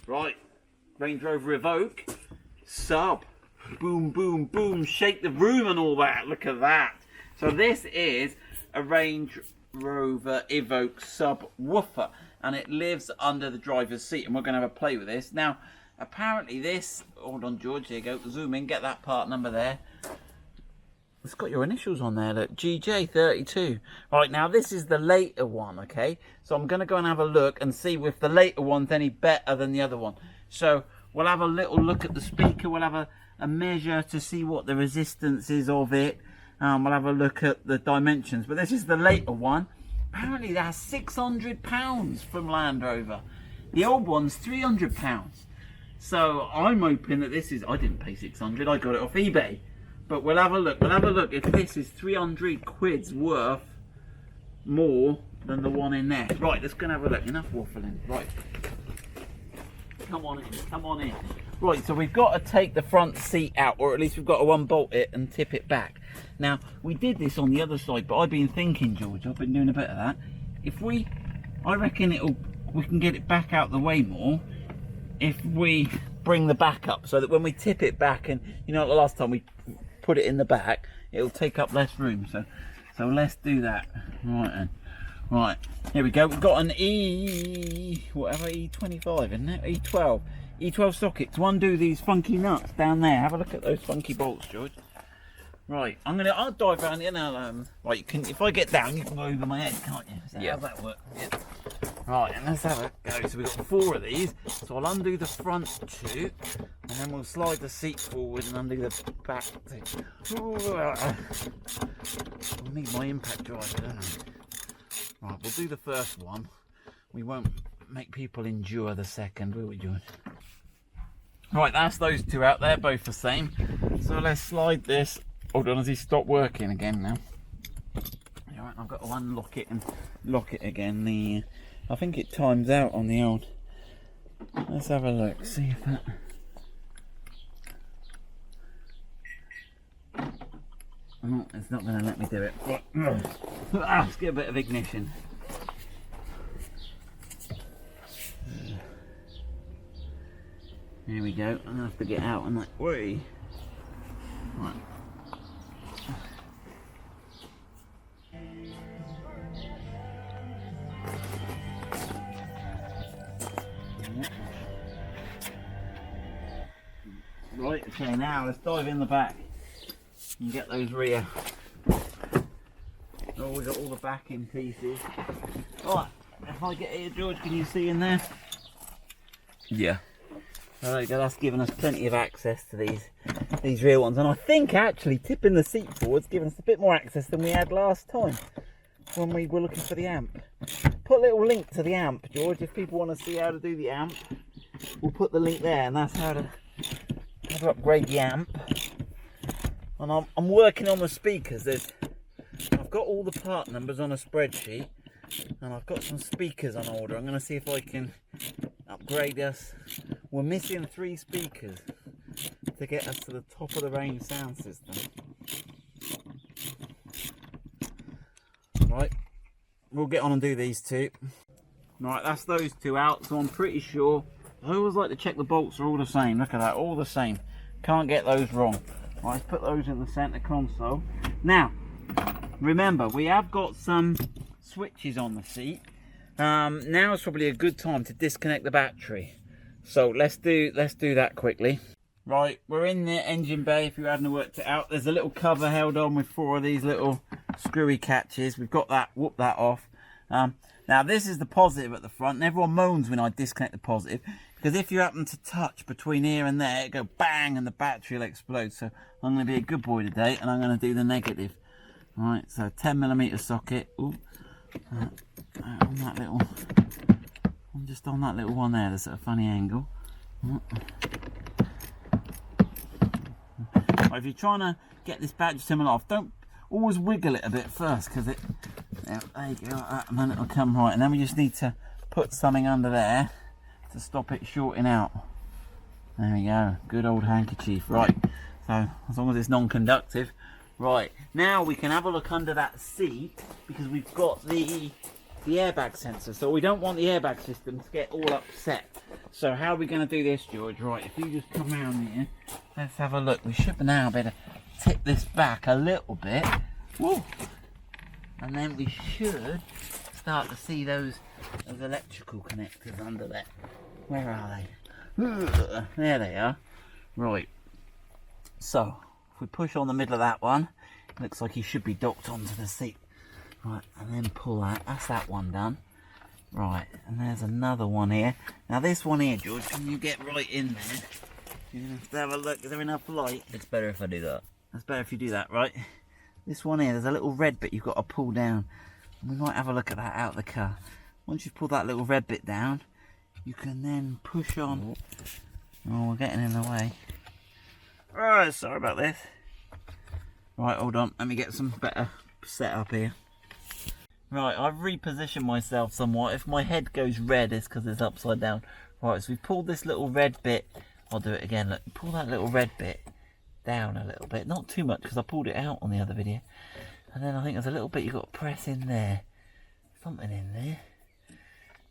Right, Range Rover Evoque Sub. Boom, boom, boom, shake the room and all that. Look at that. So this is a Range Rover Evoque Subwoofer, and it lives under the driver's seat, and we're going to have a play with this. Now, apparently this, hold on George, here you go, zoom in, get that part number there. It's got your initials on there, look, GJ32. Right, now this is the later one, okay? So I'm going to go and have a look and see if the later one's any better than the other one. So we'll have a little look at the speaker, we'll have a measure to see what the resistance is of it. We'll have a look at the dimensions, but this is the later one. Apparently that's £600 from Land Rover. The old one's £300. So I'm hoping that this is, I didn't pay 600, I got it off eBay. But we'll have a look, if this is 300 quid's worth more than the one in there. Right, let's go and have a look, enough waffling, right. Come on in, come on in. Right, so we've got to take the front seat out, or at least we've got to unbolt it and tip it back. Now, we did this on the other side, but I've been thinking, George, I've been doing a bit of that. I reckon we can get it back out the way more if we bring the back up, so that when we tip it back, and you know, the last time we put it in the back, it'll take up less room. So let's do that. Right then. Right, here we go. We've got an E25, isn't it? E12 socket to undo these funky nuts down there. Have a look at those funky bolts, George. Right, I'll dive around here now. Right, you can, if I get down, you can go over my head, can't you? So yeah. How's that work? Yeah. Right, and let's have a go. So we've got 4 of these. So I'll undo the front 2, and then we'll slide the seat forward and undo the back 2. I need my impact driver, don't I? Right, we'll do the first one. We won't make people endure the second, will we, George? Right, that's those 2 out there, both the same. So let's slide this. Hold on, has he stopped working again now? Alright, I've got to unlock it and lock it again. I think it times out on the old. Let's have a look, see if that. Oh, it's not going to let me do it. Let's get a bit of ignition. Here we go. I'm going to have to get out and like, whee. Right. Right, okay, now let's dive in the back and get those rear. Oh, we've got all the backing pieces. Alright, if I get here, George, can you see in there? Yeah. There you go, that's given us plenty of access to these rear ones. And I think actually tipping the seat forward's given us a bit more access than we had last time when we were looking for the amp. Put a little link to the amp, George, if people want to see how to do the amp. We'll put the link there, and that's how to upgrade the amp. And I'm working on the speakers. I've got all the part numbers on a spreadsheet, and I've got some speakers on order. I'm going to see if I can upgrade us. We're missing 3 speakers to get us to the top of the range sound system. Right, we'll get on and do these 2. Right, that's those 2 out, so I'm pretty sure. I always like to check the bolts are all the same. Look at that, all the same. Can't get those wrong. Right, let's put those in the center console. Now, remember, we have got some switches on the seat. Now is probably a good time to disconnect the battery. So let's do that quickly. Right, we're in the engine bay. If you hadn't worked it out, there's a little cover held on with 4 of these little screwy catches. We've got that, whoop that off. Now this is the positive at the front, and everyone moans when I disconnect the positive, because if you happen to touch between here and there, it go bang and the battery will explode. So I'm going to be a good boy today, and I'm going to do the negative. Right, so 10mm socket. Ooh, on that little, I'm just on that little one there. That's at a funny angle. Right, if you're trying to get this battery similar off, don't always wiggle it a bit first, because it. There you go, like that, and then it'll come right. And then we just need to put something under there to stop it shorting out. There we go, good old handkerchief. Right, so as long as it's non-conductive. Right, now we can have a look under that seat, because we've got the the airbag sensor. So we don't want the airbag system to get all upset. So how are we going to do this, George? Right, if you just come around here, let's have a look. We should now be able to tip this back a little bit. Woo. And then we should start to see those electrical connectors under there. Where are they? There they are. Right. So, if we push on the middle of that one, it looks like he should be docked onto the seat. Right, and then pull that. That's that one done. Right, and there's another one here. Now this one here, George, can you get right in there? You're going to have to have a look. Is there enough light? It's better if I do that. It's better if you do that, right? This one here, there's a little red bit you've got to pull down. We might have a look at that out of the car. Once you've pulled that little red bit down, you can then push on. Oh, we're getting in the way. Right, sorry about this. Right, hold on. Let me get some better setup here. Right, I've repositioned myself somewhat. If my head goes red, it's because it's upside down. Right, so we've pulled this little red bit. I'll do it again. Look, pull that little red bit down a little bit. Not too much because I pulled it out on the other video. And then I think there's a little bit you've got to press in there. Something in there.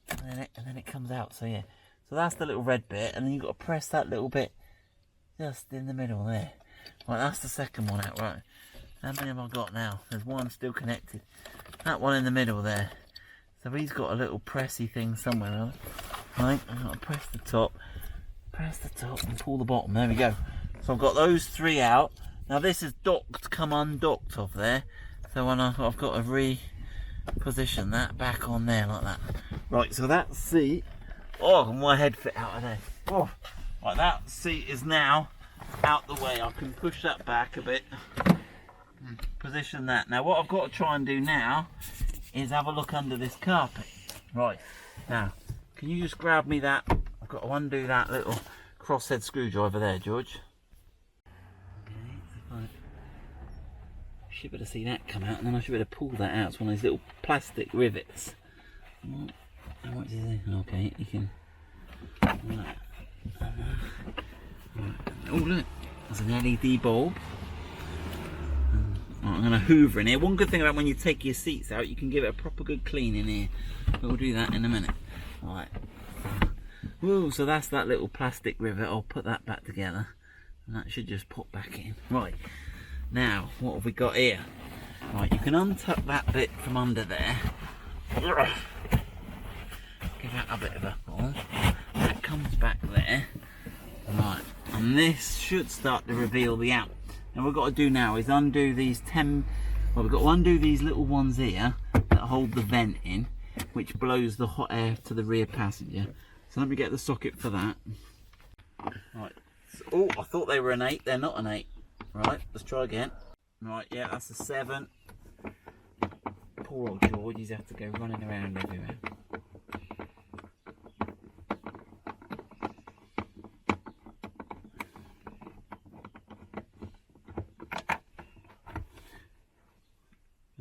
And then it comes out. So yeah. So that's the little red bit. And then you've got to press that little bit just in the middle there. Right, that's the second one out. Right. How many have I got now? There's one still connected. That one in the middle there. So he's got a little pressy thing somewhere. Right, I've got to press the top and pull the bottom. There we go. So I've got those three out. Now this is docked, come undocked off there. So when I've got to reposition that back on there like that. Right, so that seat, oh, my head fit out of there. Oh, right, that seat is now out the way. I can push that back a bit. Position that. Now what I've got to try and do now is have a look under this carpet. Right, now can you just grab me that? I've got to undo that little crosshead screwdriver there, George. Okay, so I should be able to see that come out, and then I should be able to pull that out. It's one of these little plastic rivets. What is it? Okay, you can. Right. Oh look, there's an LED bulb. I'm going to hoover in here. One good thing about when you take your seats out, you can give it a proper good clean in here. But we'll do that in a minute. Right. Whoa, so that's that little plastic rivet. I'll put that back together. And that should just pop back in. Right. Now, what have we got here? Right, you can untuck that bit from under there. Give that a bit of a pull. That comes back there. Right. And this should start to reveal the amp. Now what we've got to do now is undo these we've got to undo these little ones here that hold the vent in, which blows the hot air to the rear passenger. So let me get the socket for that. Right. So, oh, I thought they were an 8. They're not an 8. Right, let's try again. Right, yeah, that's a 7. Poor old George, he's had to go running around everywhere.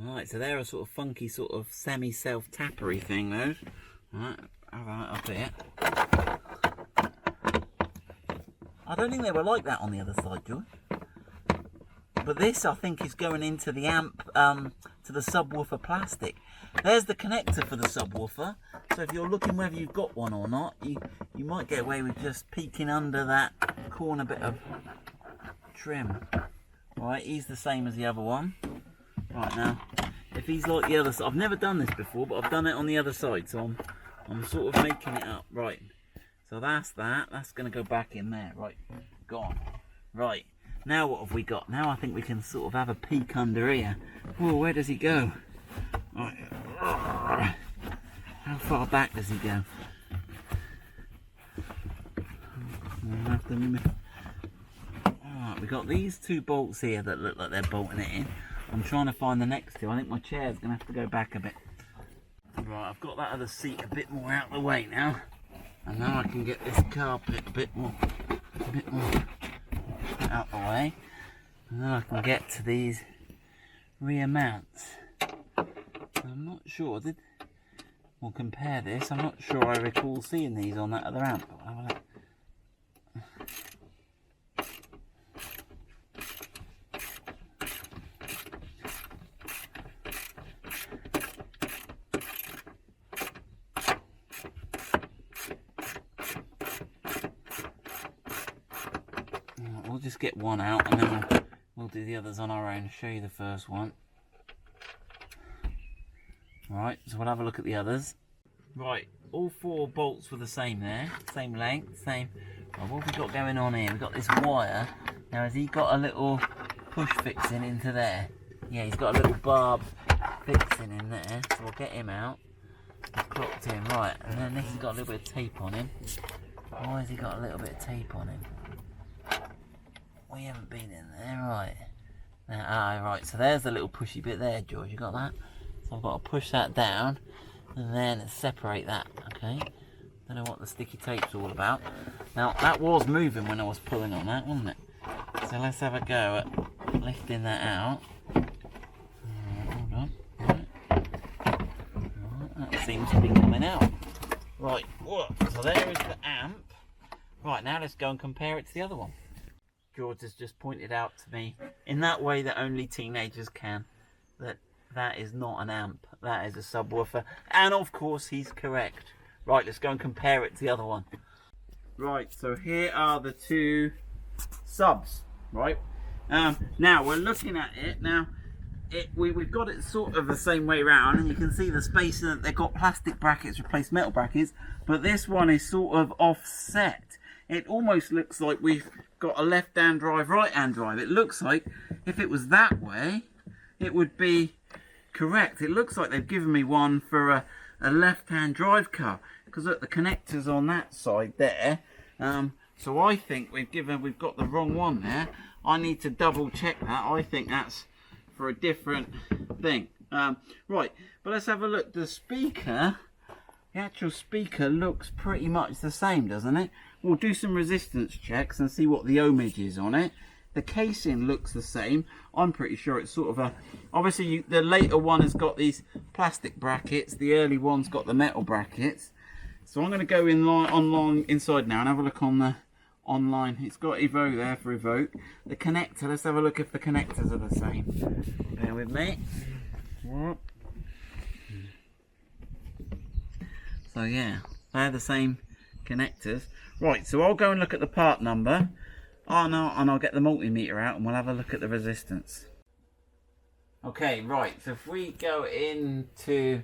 Right, so they're a sort of funky, sort of semi-self-tappery thing, those. Right, have that up here. I don't think they were like that on the other side, George. But this, I think, is going into the amp, to the subwoofer plastic. There's the connector for the subwoofer. So if you're looking whether you've got one or not, you might get away with just peeking under that corner bit of trim. Right, he's the same as the other one. Right, now, if he's like the other side, I've never done this before, but I've done it on the other side, so I'm sort of making it up. Right, so that's going to go back in there. Right, gone. Right, now what have we got? Now I think we can sort of have a peek under here. Whoa, where does he go? Right. How far back does he go? Alright, we've got these two bolts here that look like they're bolting it in. I'm trying to find the next two. I think my chair's going to have to go back a bit. Right, I've got that other seat a bit more out of the way now. And now I can get this carpet a bit more out the way. And then I can get to these rear mounts. I'm not sure. We'll compare this. I'm not sure I recall seeing these on that other amp. I'll have a look. get one out and then we'll do the others on our own. Show you the first one. Right, so we'll have a look at the others. Right, all 4 bolts were the same there, same length, same. Well, what have we got going on here? We've got this wire. Now, has he got a little push fixing into there? Yeah, he's got a little barb fixing in there, so we'll get him out. He's clocked in, right, and then this has got a little bit of tape on him. Why has he got a little bit of tape on him? We haven't been in there, right. Now, right, so there's the little pushy bit there, George, you got that? So I've got to push that down and then separate that, okay? Don't know what the sticky tape's all about. Now, that was moving when I was pulling on that, wasn't it? So let's have a go at lifting that out. Hold on. Right, that seems to be coming out. Right, so there is the amp. Right, now let's go and compare it to the other one. George has just pointed out to me, in that way that only teenagers can, that is not an amp, that is a subwoofer. And of course he's correct. Right, let's go and compare it to the other one. Right, so here are the 2 subs, right? Now we're looking at it. Now we've got it sort of the same way around, and you can see the spacing that they've got plastic brackets replace metal brackets, but this one is sort of offset. It almost looks like we've got a left-hand drive, right-hand drive. It looks like if it was that way, it would be correct. It looks like they've given me one for a left-hand drive car, because look, the connector's on that side there. So I think we've got the wrong one there. I need to double check that. I think that's for a different thing. Right, but let's have a look. The speaker, the actual speaker looks pretty much the same, doesn't it? We'll do some resistance checks and see what the ohmage is on it. The casing looks the same. I'm pretty sure it's sort of a... Obviously, the later one has got these plastic brackets. The early one's got the metal brackets. So I'm going to go online inside now and have a look on the online. It's got Evoque there for Evoque. The connector, let's have a look if the connectors are the same. Bear with me. So yeah, they're the same connectors. Right, so I'll go and look at the part number. Oh no, and I'll get the multimeter out and we'll have a look at the resistance. Okay, right, so if we go into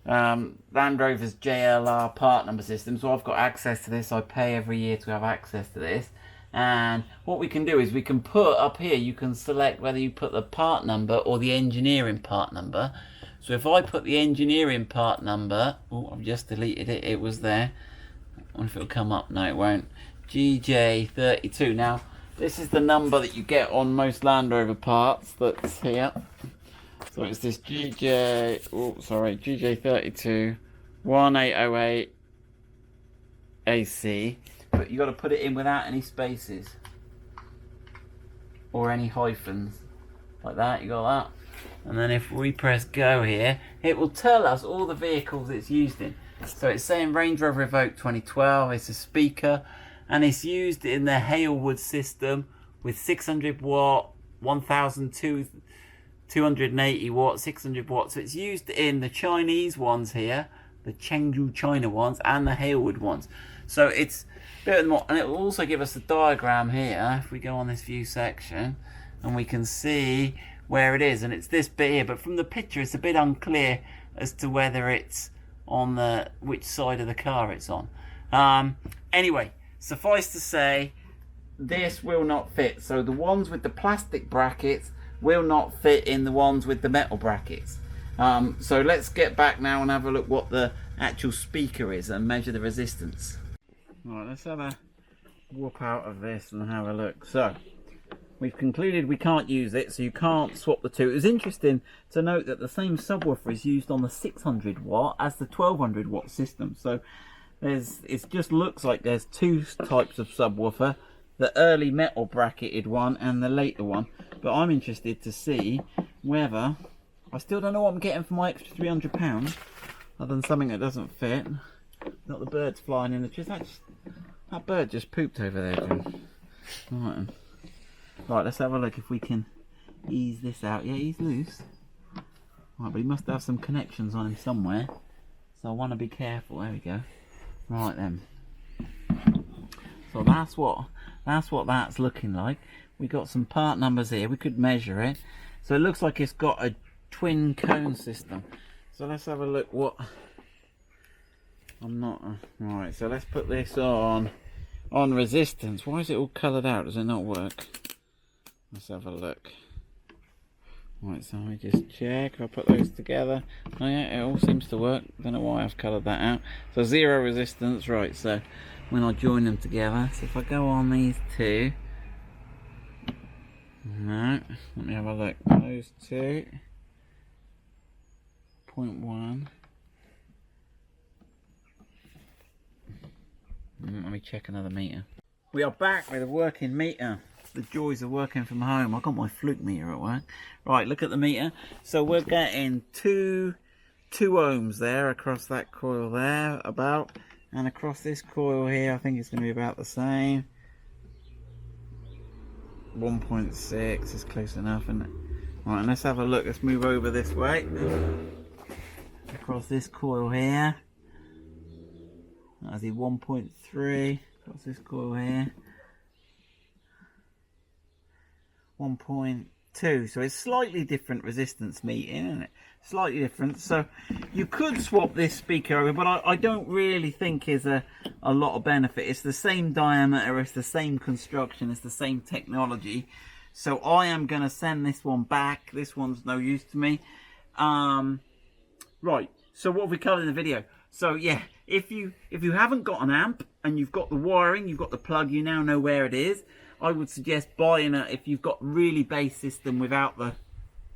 Land Rover's JLR part number system, so I've got access to this. I pay every year to have access to this, and what we can do is we can put up here, you can select whether you put the part number or the engineering part number. So if I put the engineering part number, oh, I've just deleted it, it was there. I wonder if it'll come up. No, it won't. GJ32. Now this is the number that you get on most Land Rover parts that's here. So it's this GJ32 1808 AC, but you got to put it in without any spaces or any hyphens, like that. You got that, and then if we press go here, it will tell us all the vehicles it's used in. So it's saying Range Rover Evoque 2012. It's a speaker, and it's used in the Halewood system with 600 watt, 1280 watt, 600 watts. So it's used in the Chinese ones here, the Chengdu China ones, and the Halewood ones. So it's a bit more, and it will also give us the diagram here. If we go on this view section, and we can see where it is, and it's this bit here. But from the picture, it's a bit unclear as to whether it's on which side of the car it's on. Anyway, suffice to say, this will not fit. So the ones with the plastic brackets will not fit in the ones with the metal brackets. So let's get back now and have a look what the actual speaker is and measure the resistance. Right, let's have a whoop out of this and have a look. So we've concluded we can't use it, so you can't swap the two. It was interesting to note that the same subwoofer is used on the 600 watt as the 1200 watt system. So it just looks like there's 2 types of subwoofer, the early metal bracketed one and the later one. But I'm interested to see whether, I still don't know what I'm getting for my extra £300, other than something that doesn't fit. Not the birds flying in the trees. That bird just pooped over there, Jim. Right, let's have a look if we can ease this out. Yeah, he's loose. Right, but he must have some connections on him somewhere. So I want to be careful. There we go. Right then. So that's what that's looking like. We got some part numbers here. We could measure it. So it looks like it's got a twin cone system. So let's have a look what... Right, so let's put this on resistance. Why is it all coloured out? Does it not work? Let's have a look. Right, so let me just check. I'll put those together. Oh yeah, it all seems to work. Don't know why I've coloured that out. So 0 resistance, right, so when I join them together, so if I go on these two, no, let me have a look. Those two, 0.1. Let me check another meter. We are back with a working meter. The joys of working from home. I've got my fluke meter at work. Right, look at the meter. So we're getting two ohms there across that coil there, about, and across this coil here, I think it's going to be about the same. 1.6 is close enough, isn't it? Right, and let's have a look. Let's move over this way. Across this coil here. That's the 1.3. Across this coil here. 1.2, so it's slightly different resistance meting, isn't it? Slightly different. So you could swap this speaker over, but I don't really think is a lot of benefit. It's the same diameter, it's the same construction, it's the same technology. So I am going to send this one back. This one's no use to me. Right, so what have we covered in the video? So yeah, if you haven't got an amp and you've got the wiring, you've got the plug, you now know where it is. I would suggest buying it if you've got really bass system without the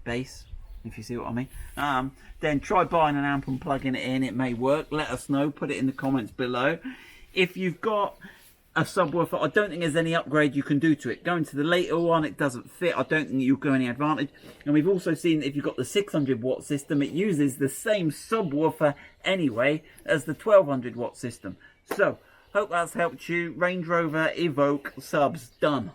bass, if you see what I mean. Then try buying an amp and plugging it in. It may work. Let us know. Put it in the comments below. If you've got a subwoofer, I don't think there's any upgrade you can do to it. Going to the later one, it doesn't fit. I don't think you'll go any advantage. And we've also seen that if you've got the 600 watt system, it uses the same subwoofer anyway as the 1200 watt system. So, hope that's helped you. Range Rover Evoque subs done.